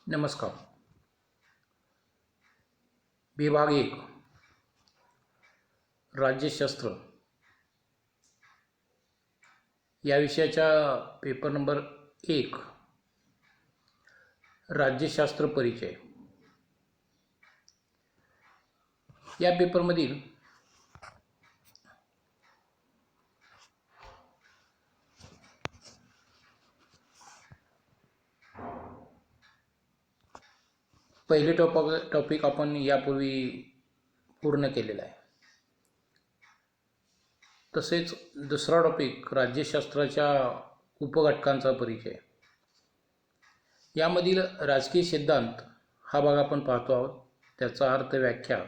नमस्कार. विभाग 1 राज्यशास्त्र या विषयाच्या पेपर नंबर 1 राज्यशास्त्र परिचय या पेपरमधील पहिले टॉपिक आपण यापूर्वी पूर्ण केलेला आहे. तसेच दुसरा टॉपिक राज्यशास्त्राच्या उपघटकांचा परिचय. यामधील राजकीय सिद्धांत हा भाग आपण पाहतो आहोत. त्याचा अर्थ व्याख्या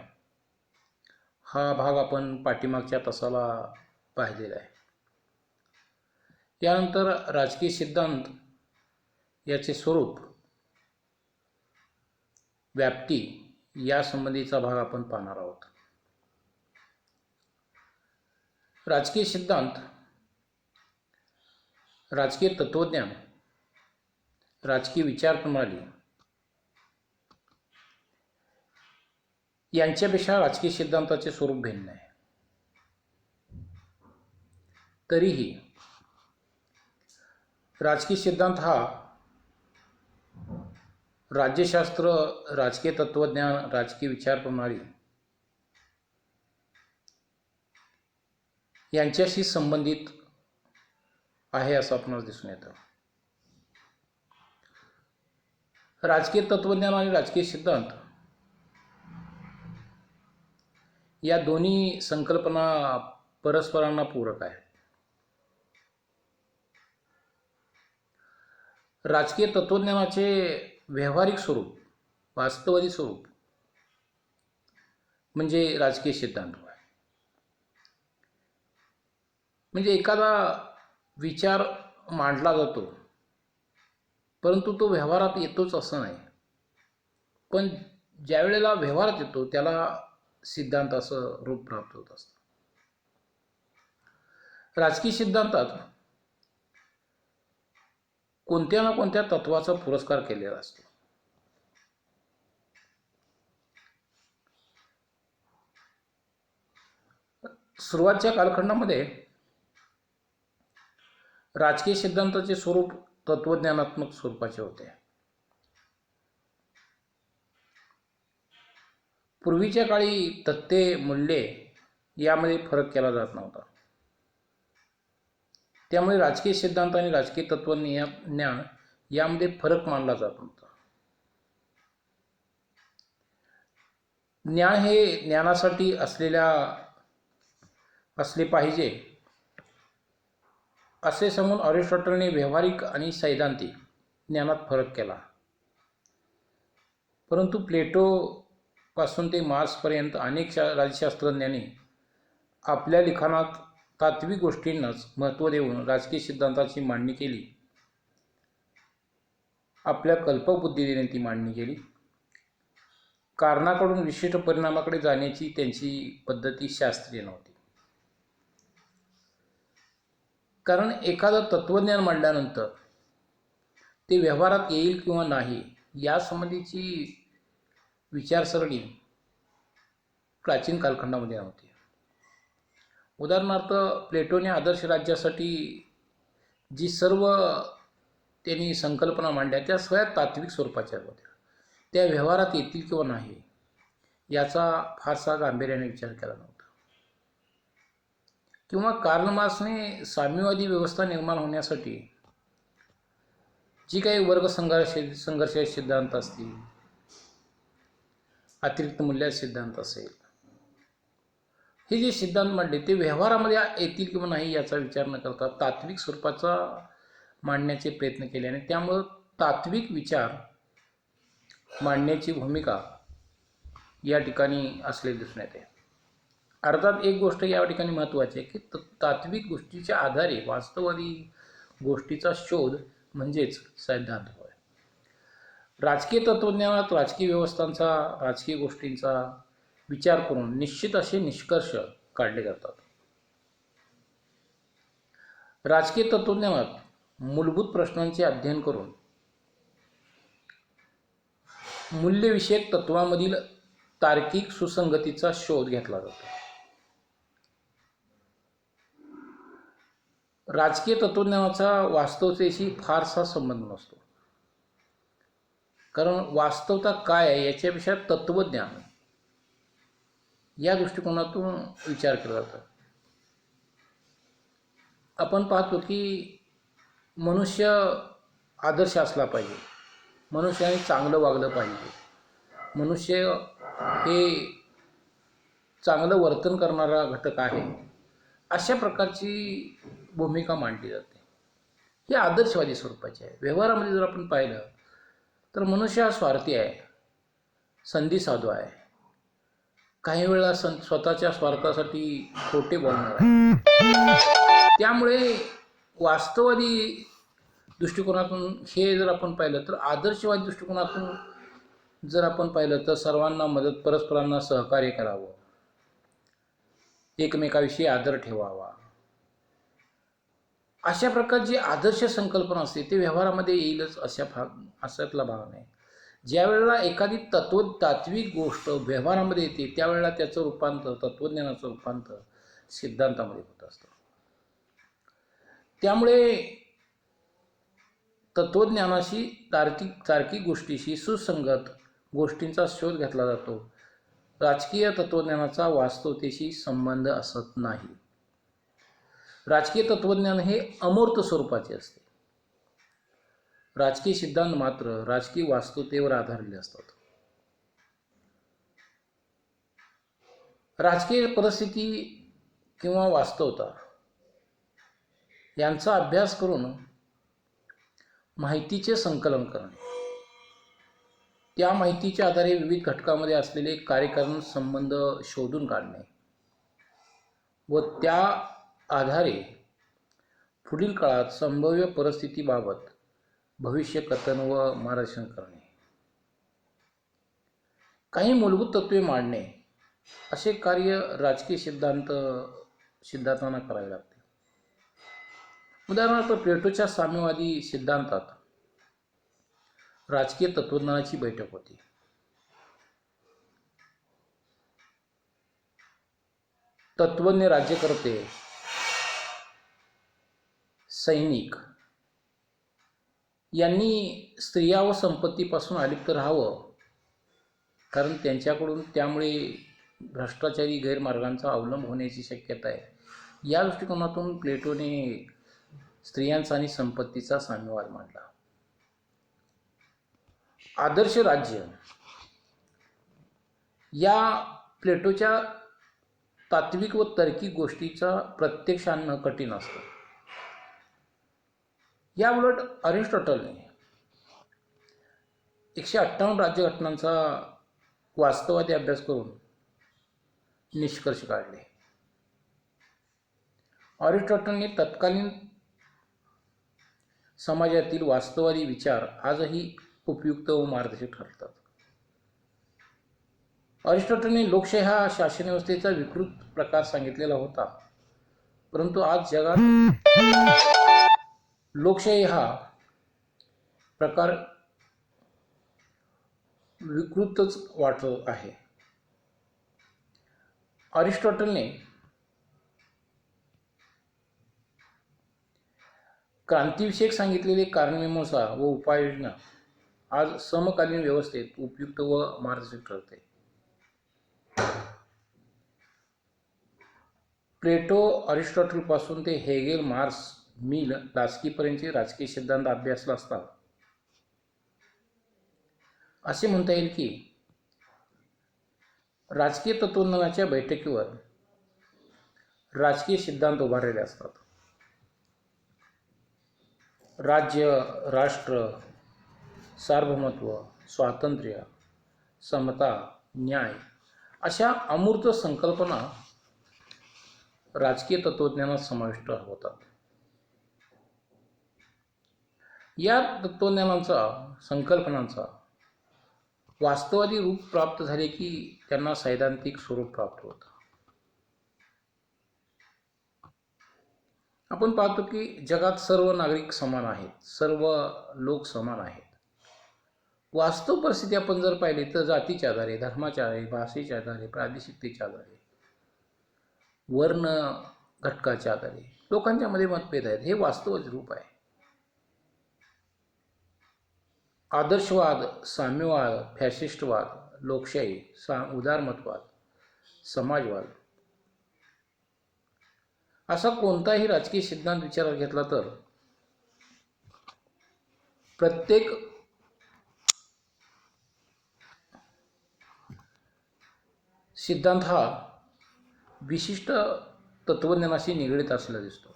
हा भाग आपण पाठीमागच्या तासाला पाहिलेला आहे. यानंतर राजकीय सिद्धांत याचे स्वरूप, व्याप्ती या संबंधीचा भाग आपण पाहणार आहोत. राजकीय सिद्धांत, राजकीय तत्वज्ञान, राजकीय विचारप्रणाली यांच्यापेक्षा राजकीय सिद्धांताचे स्वरूप भिन्न आहे. तरीही राजकीय सिद्धांत हा राज्यशास्त्र, राजकीय तत्वज्ञान, राजकीय विचारप्रणाली यांच्याशी संबंधित आहे असं आपणास दिसून येतं. राजकीय तत्वज्ञान आणि राजकीय सिद्धांत या दोन्ही संकल्पना परस्परांना पूरक आहेत. राजकीय तत्वज्ञानाचे व्यावहारिक स्वरूप, वास्तववादी स्वरूप म्हणजे राजकीय सिद्धांत. म्हणजे एखादा विचार मांडला जातो, परंतु तो व्यवहारात येतोच असं नाही. पण ज्या वेळेला व्यवहारात येतो त्याला सिद्धांत असं रूप प्राप्त होत असतं. राजकीय सिद्धांतात कोणत्या ना कोणत्या तत्वाचा पुरस्कार केलेला असतो. सुरुवातीच्या कालखंडामध्ये राजकीय सिद्धांताचे स्वरूप तत्वज्ञानात्मक स्वरूपाचे होते. पूर्वीच्या काळी तत्त्वे, मूल्ये यामध्ये फरक केला जात नव्हता. त्यामुळे राजकीय सिद्धांत आणि राजकीय तत्वज्ञान यामध्ये फरक मानला जात नव्हता. ज्ञान हे ज्ञानासाठी असले पाहिजे असे सांगून अरिस्टॉटलने व्यावहारिक आणि सैद्धांतिक ज्ञानात फरक केला. परंतु प्लेटो पासून ते मार्क्सपर्यंत अनेक राज्यशास्त्रज्ञांनी आपल्या लिखाणात तात्विक गोष्टींनाच महत्त्व देऊन राजकीय सिद्धांताची मांडणी केली. आपल्या कल्पक बुद्धीने ती मांडणी केली. कारणाकडून विशिष्ट परिणामाकडे जाण्याची त्यांची पद्धती शास्त्रीय नव्हती. कारण एखादं तत्वज्ञान मांडल्यानंतर ते व्यवहारात येईल किंवा नाही यासंबंधीची विचारसरणी प्राचीन कालखंडामध्ये नव्हती. उदाहरणार्थ, प्लेटोने आदर्श राज्यासाठी जी सर्व त्यांनी संकल्पना मांडल्या त्या सगळ्या तात्विक स्वरूपाच्या होत्या. त्या व्यवहारात येतील किंवा नाही याचा फारसा गांभीर्याने विचार केला नव्हता. किंवा कार्ल मार्क्सने साम्यवादी व्यवस्था निर्माण होण्यासाठी जी काही वर्ग संघर्ष सिद्धांत असतील, अतिरिक्त मूल्य सिद्धांत असेल, हे जे सिद्धांत मांडले ते व्यवहारामध्ये येतील किंवा नाही याचा विचार न करता तात्विक स्वरूपाचा मांडण्याचे प्रयत्न केले. आणि त्यामुळं तात्विक विचार मांडण्याची भूमिका या ठिकाणी असले दिसून येते. अर्थात एक गोष्ट या ठिकाणी महत्त्वाची आहे की तात्विक गोष्टीच्या आधारे वास्तववादी गोष्टीचा शोध म्हणजेच सैद्धांत होय. राजकीय तत्वज्ञानात राजकीय व्यवस्थांचा, राजकीय गोष्टींचा विचार करून निश्चित असे निष्कर्ष काढले जातात. राजकीय तत्वज्ञानात मूलभूत प्रश्नांचे अध्ययन करून मूल्यविषयक तत्वामधील तार्किक सुसंगतीचा शोध घेतला जातो. राजकीय तत्वज्ञानाचा वास्तवतेशी फारसा संबंध नसतो, कारण वास्तवता काय आहे याच्यापेक्षा तत्वज्ञान या दृष्टिकोनातून विचार केला जातो. आपण पाहतो की मनुष्य आदर्श असला पाहिजे, मनुष्याने चांगलं वागलं पाहिजे, मनुष्य हे चांगलं वर्तन करणारा घटक आहे, अशा प्रकारची भूमिका मांडली जाते. ही आदर्शवादी स्वरूपाची आहे. व्यवहारामध्ये जर आपण पाहिलं तर मनुष्य हा स्वार्थी आहे, संधी साधू आहे, काही वेळा स्वतःच्या स्वार्थासाठी खोटे बोलणार आहे. त्यामुळे वास्तववादी दृष्टिकोनातून हे जर आपण पाहिलं तर आदर्शवादी दृष्टिकोनातून जर आपण पाहिलं तर सर्वांना मदत, परस्परांना सहकार्य करावं, एकमेकाविषयी आदर ठेवावा, अशा प्रकारची आदर्श संकल्पना असते ते व्यवहारामध्ये येईलच अशातला भाग नाही. ज्या वेळेला एखादी तात्विक गोष्ट व्यवहारामध्ये येते त्यावेळेला त्याचं रूपांतर, तत्वज्ञानाचं रूपांतर सिद्धांतामध्ये होत असतं. त्यामुळे तत्वज्ञानाशी तार्किक गोष्टीशी सुसंगत गोष्टींचा शोध घेतला जातो. राजकीय तत्वज्ञानाचा वास्तवतेशी संबंध असत नाही. राजकीय तत्वज्ञान हे अमूर्त स्वरूपाचे असते. राजकीय सिद्धांत मात्र राजकीय वास्तवतेवर आधारलेले असतात. राजकीय परिस्थिती किंवा वास्तवता यांचा अभ्यास करून माहितीचे संकलन करणे, त्या माहितीच्या आधारे विविध घटकांमध्ये असलेले कार्यकारण संबंध शोधून काढणे व त्या आधारे पुढील काळात संभाव्य परिस्थितीबाबत भविष्य कथन व मार्गदर्शन करणे, काही मूलभूत तत्त्वे मांडणे असे कार्य राजकीय सिद्धांतांना करावे लागते. उदाहरणार्थ प्लेटोच्या साम्यवादी सिद्धांतात राजकीय तत्वज्ञानाची बैठक होती. तत्वज्ञ, राज्यकर्ते, सैनिक यांनी स्त्रिया व संपत्तीपासून अलिप्त राहावं, कारण त्यांच्याकडून त्यामुळे भ्रष्टाचारी गैरमार्गांचा अवलंब होण्याची शक्यता आहे. या दृष्टिकोनातून प्लेटोने स्त्रियांचा आणि संपत्तीचा साम्यवाद मांडला. आदर्श राज्य या प्लेटोच्या तात्विक व तार्किक गोष्टीचा प्रत्यक्ष आणणं कठीण असतं. या उलट अरिस्टॉटलने 158 राज्यघटनांचा वास्तववादी अभ्यास करून निष्कर्ष काढले. अरिस्टॉटलने तत्कालीन समाजातील वास्तववादी विचार आजही उपयुक्त व मार्गदर्शक ठरतात. अरिस्टॉटलने लोकशाही हा शासन व्यवस्थेचा विकृत प्रकार सांगितलेला होता, परंतु आज जगात लोकशाही हा प्रकार विकृतच वाटत आहे. अरिस्टॉटलने क्रांतीविषयक सांगितलेले कारणमीमांसा व उपाययोजना आज समकालीन व्यवस्थेत उपयुक्त व मार्गदर्शक ठरते. प्लेटो, अरिस्टॉटलपासून ते हेगेल, मार्क्स, मिल, लास्कीपर्यंतचे राजकीय सिद्धांत अभ्यासला असता असे म्हणता येईल की राजकीय तत्वज्ञानाच्या बैठकीवर राजकीय सिद्धांत उभारलेले असतात. राज्य, राष्ट्र, सार्वभौमत्व, स्वातंत्र्य, समता, न्याय अशा अमूर्त संकल्पना राजकीय तत्वज्ञानात समाविष्ट होतात. या तत्वज्ञानांचा, संकल्पनांचा वास्तववादी रूप प्राप्त झाले की त्यांना सैद्धांतिक स्वरूप प्राप्त होतं. आपण पाहतो की जगात सर्व नागरिक समान आहेत, सर्व लोक समान आहेत, वास्तव परिस्थिती आपण जर पाहिली तर जातीच्या आधारे, धर्माच्या आधारे, भाषेच्या आधारे, प्रादेशिकतेच्या आधारे, वर्ण घटकाच्या आधारे लोकांच्या मध्ये मतभेद आहेत. हे वास्तवच रूप आहे. आदर्शवाद, साम्यवाद, फॅसिस्टवाद, लोकशाही, उदारमतवाद, समाजवाद असा कोणताही राजकीय सिद्धांत विचारात घेतला तर प्रत्येक सिद्धांत हा विशिष्ट तत्वज्ञानाशी निगडीत असलेला दिसतो.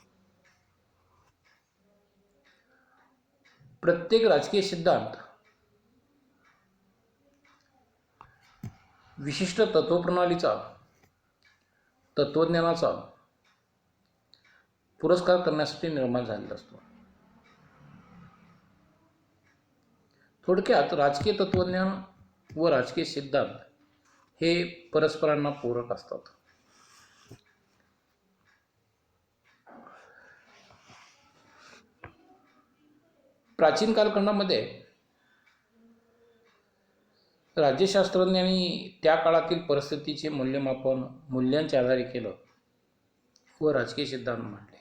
प्रत्येक राजकीय सिद्धांत विशिष्ट तत्वप्रणालीचा, तत्वज्ञानाचा पुरस्कार करण्यासाठी निर्माण झालेला असतो. थोडक्यात राजकीय तत्वज्ञान व राजकीय सिद्धांत हे परस्परांना पूरक असतात. प्राचीन कालखंडामध्ये राज्यशास्त्रज्ञांनी त्या काळातील परिस्थितीचे मूल्यमापन मूल्यांच्या आधारे केलं व राजकीय सिद्धांत मांडले.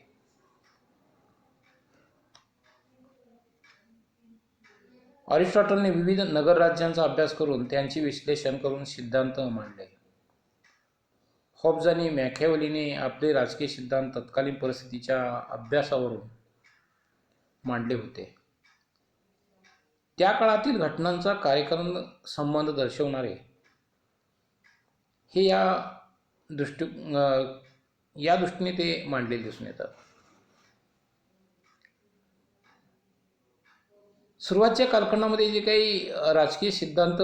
अरिस्टॉटलने विविध नगरराज्यांचा अभ्यास करून त्यांचे विश्लेषण करून सिद्धांत मांडले. हॉब्स आणि मॅकियावेलीने आपले राजकीय सिद्धांत तत्कालीन परिस्थितीच्या अभ्यासावरून मांडले होते. त्या काळातील घटनांचा कार्यकारण संबंध दर्शवणारे हे या दृष्टीने ते मांडलेले दिसून येतात. सुरुवातीच्या कालखंडामध्ये जे काही राजकीय सिद्धांत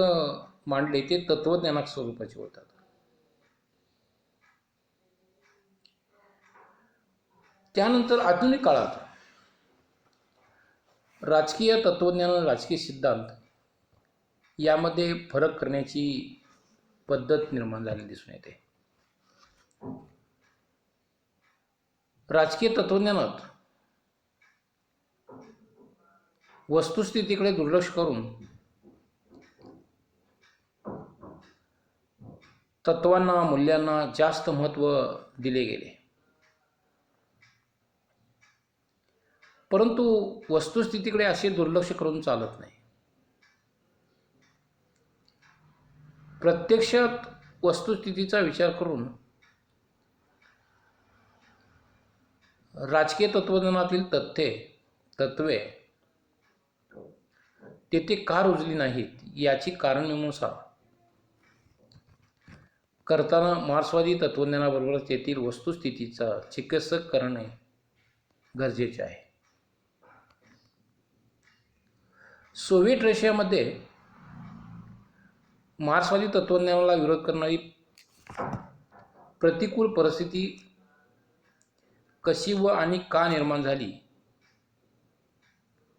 मांडले ते तत्वज्ञानाक स्वरूपाचे होतात. त्यानंतर आधुनिक काळात राजकीय तत्वज्ञान आणि राजकीय सिद्धांत यामध्ये फरक करण्याची पद्धत निर्माण झालेली दिसून येते. राजकीय तत्वज्ञानात वस्तुस्थितीकडे दुर्लक्ष करून तत्वांना, मूल्यांना जास्त महत्त्व दिले गेले. परंतु वस्तुस्थितीकडे असे दुर्लक्ष करून चालत नाही. प्रत्यक्षात वस्तुस्थितीचा विचार करून राजकीय तत्वज्ञानातील तत्वे तेथे का रुजली नाहीत याची कारणमीमांसा करताना मार्क्सवादी तत्वज्ञानाबरोबरच तेथील वस्तुस्थितीचा चिकित्सक करणे गरजेचे आहे. सोव्हिएट रशियामध्ये मार्क्सवादी तत्वज्ञानाला विरोध करणारी प्रतिकूल परिस्थिती कशी व आणि का निर्माण झाली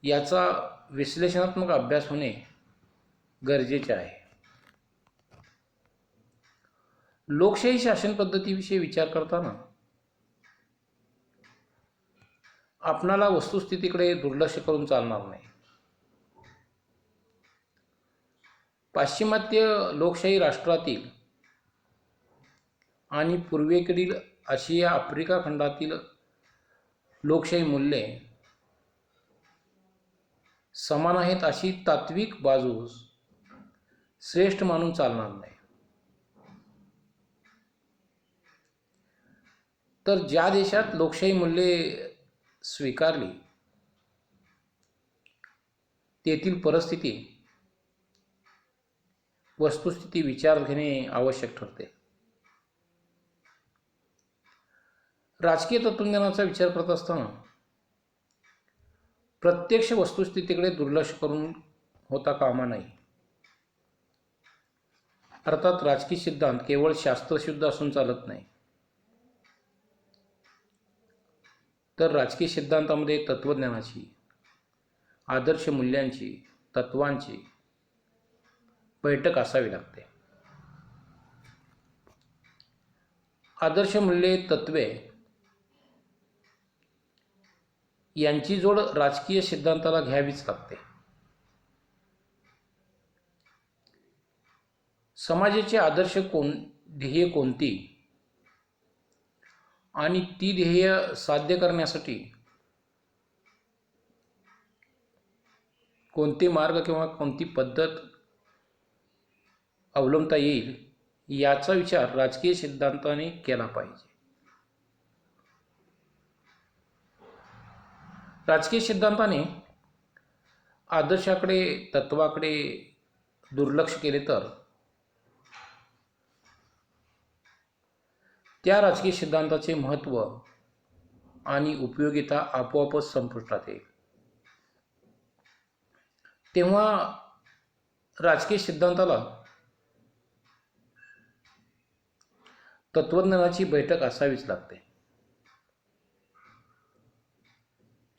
याचा विश्लेषणात्मक अभ्यास होणे गरजेचे आहे. लोकशाही शासन पद्धतीविषयी विचार करताना आपणाला वस्तुस्थितीकडे दुर्लक्ष करून चालणार नाही. पाश्चिमात्य लोकशाही राष्ट्रातील आणि पूर्वेकडील आशिया आफ्रिका खंडातील लोकशाही मूल्ये समान आहेत अशी तात्विक बाजूस श्रेष्ठ मानून चालणार नाही. तर ज्या देशात लोकशाही मूल्ये स्वीकारली तेथील परिस्थिती वस्तुस्थिती विचारात घेणे आवश्यक ठरते. राजकीय तत्वज्ञानाचा विचार करत असताना प्रत्यक्ष वस्तुस्थितीकडे दुर्लक्ष करून होता कामा नये. अर्थात राजकीय सिद्धांत केवळ शास्त्रशुद्ध असून चालत नाही, तर राजकीय सिद्धांतामध्ये तत्वज्ञानाची, आदर्श मूल्यांची, तत्वांची बैठक असावी लागते. आदर्श मूल्ये, तत्वे यांची जोड राजकीय सिद्धांताला घ्यावीच लागते. समाजाचे आदर्श ध्येय कोणती आणि ती ध्येय साध्य करण्यासाठी कोणते मार्ग किंवा कोणती पद्धत अवलंबता येईल याचा विचार राजकीय सिद्धांताने केला पाहिजे. राजकीय सिद्धांताने आदर्शाकडे तत्वाकडे दुर्लक्ष केले तर त्या राजकीय सिद्धांताचे महत्त्व आणि उपयोगिता आपोआपच संपुष्टात येईल. तेव्हा राजकीय सिद्धांताला तत्वज्ञानाची बैठक असावीच लागते.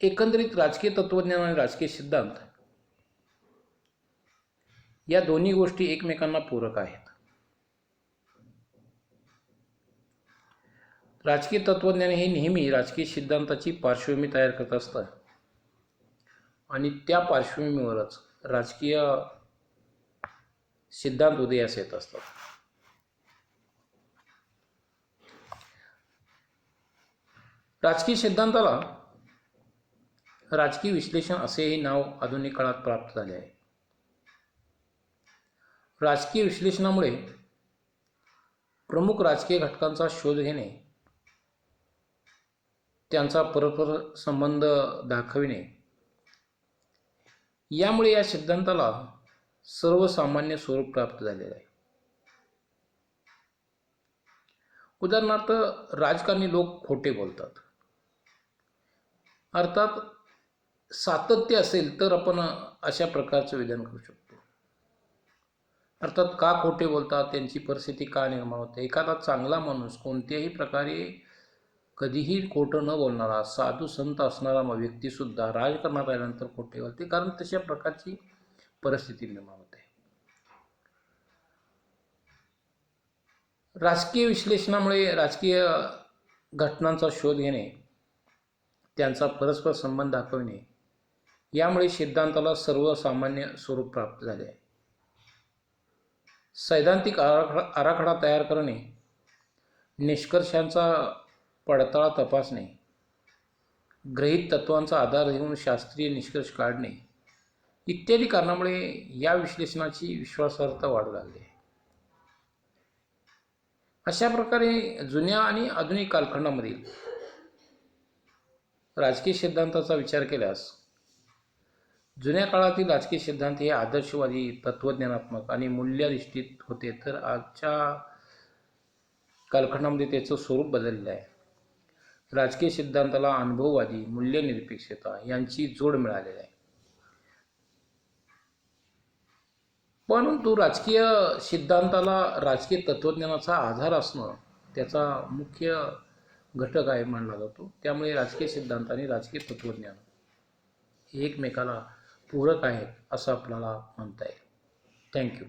एकंदरीत राजकीय तत्वज्ञान आणि राजकीय सिद्धांत या दोन्ही गोष्टी एकमेकांना पूरक आहेत. राजकीय तत्वज्ञान हे नेहमी राजकीय सिद्धांताची पार्श्वभूमी तयार करत असतात आणि त्या पार्श्वभूमीवरच राजकीय सिद्धांत उदयास येत असतात. राजकीय सिद्धांताला राजकीय विश्लेषण असेही नाव आधुनिक काळात प्राप्त झाले आहे. राजकीय विश्लेषणामुळे प्रमुख राजकीय घटकांचा शोध घेणे, त्यांचा परस्पर संबंध दाखविणे, यामुळे या सिद्धांताला सर्वसामान्य स्वरूप प्राप्त झालेले आहे. उदाहरणार्थ, राजकारणी लोक खोटे बोलतात. अर्थात सातत्य असेल तर आपण अशा प्रकारचे विधान करू शकतो. अर्थात का खोटे बोलतात, त्यांची परिस्थिती का निर्माण होते. एखादा चांगला माणूस कोणत्याही प्रकारे कधीही खोटं न बोलणारा साधू संत असणारा व्यक्तीसुद्धा राजकारणात आल्यानंतर खोटे बोलते, कारण तशा प्रकारची परिस्थिती निर्माण होते. राजकीय विश्लेषणामुळे राजकीय घटनांचा शोध घेणे, त्यांचा परस्पर संबंध दाखविणे, यामुळे सिद्धांताला सर्वसामान्य स्वरूप प्राप्त झाले आहे. सैद्धांतिक आराखडा तयार करणे, निष्कर्षांचा पडताळा तपासणे, गृहीत तत्वांचा आधार घेऊन शास्त्रीय निष्कर्ष काढणे इत्यादी कारणामुळे या विश्लेषणाची विश्वासार्हता वाढू लागली आहे. अशा प्रकारे जुन्या आणि आधुनिक कालखंडामधील राजकीय सिद्धांताचा विचार केल्यास जुन्या काळातील राजकीय सिद्धांत हे आदर्शवादी, तत्वज्ञानात्मक आणि मूल्याधिष्ठित होते, तर आजच्या कालखंडामध्ये त्याचं स्वरूप बदललेलं आहे. राजकीय सिद्धांताला अनुभववादी, मूल्यनिरपेक्षता यांची जोड मिळालेली आहे. परंतु राजकीय सिद्धांताला राजकीय तत्वज्ञानाचा आधार असणं त्याचा मुख्य घटक आहे मानला जातो. त्यामुळे राजकीय सिद्धांत आणि राजकीय तत्वज्ञान हे एकमेकाला पूरक आहेत असं आपल्याला म्हणता येईल. थँक्यू.